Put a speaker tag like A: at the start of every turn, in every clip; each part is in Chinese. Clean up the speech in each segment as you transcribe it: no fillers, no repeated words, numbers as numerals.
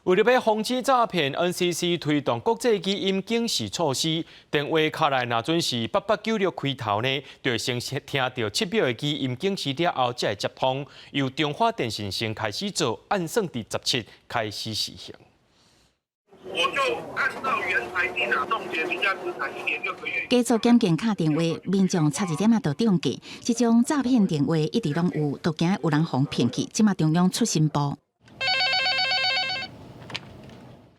A: 为了要防止诈骗 ，NCC 推动国际语音警示措施。电话卡内若准是8896开头呢，就会先听到7秒的语音警示了后，才会接通。由中华电信先开始做，按算伫17开始实行。
B: 我就按照原台定啊，冻结名下资产1年6个月。
C: 继续检验卡电话，民众差一点就中计。这种诈骗电话一直拢有，都惊有人互骗去。即马中央出新报。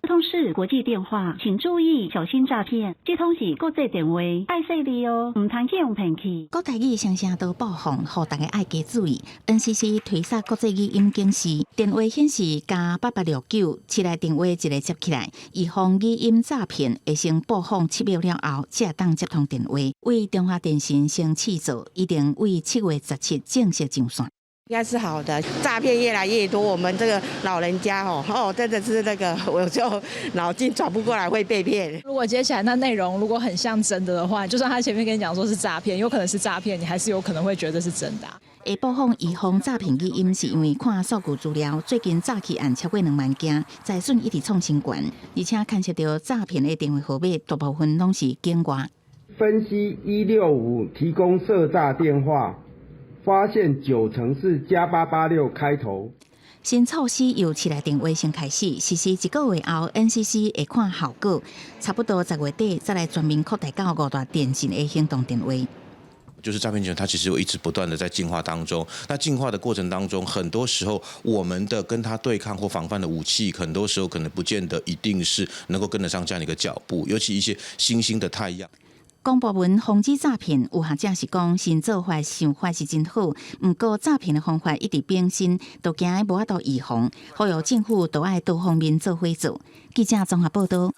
D: 接通是国际电话，请注意小心诈骗。接通是国际电话，爱细腻哦，唔通去用骗去。
C: 国台语声声都爆红，互大家爱加注意。NCC 推撒国际语音警示，电话显示加8869，起来电话一个接起来，预防语音诈骗，会先播放7秒了后，才当接通电话。为中华电信先试做，一定为7月17正式上线。
E: 应该是好的，诈骗越来越多，我们这个老人家真的是我就脑筋转不过来，会被骗。
F: 如果接起来那内容如果很像真的话，就算他前面跟你讲说是诈骗，有可能是诈骗，你还是有可能会觉得是真的。
C: 会播放预防诈骗语音，是因为看数据资料，最近诈欺案超过2万件，财损一直创新高，而且牵涉到诈骗的电话号码，大部分拢是境外。
G: 分析165提供涉诈电话。发现90%是+886开头。
C: 新措施由起来电话先开始，实施1个月后 ，NCC 会看效果，差不多10月底再来全面扩大到5大电信的行动电话。
H: 就是诈骗集团，它其实有一直不断的在进化当中。那进化的过程当中，很多时候我们的跟它对抗或防范的武器，很多时候可能不见得一定是能够跟得上这样的一个脚步，尤其一些新兴的太阳。
C: 公部门防止诈骗，有学者是讲，新做法想法是真好，不过诈骗的方法一直变新，都惊无法度预防，呼吁政府都爱多方面做伙做。记者综合报道。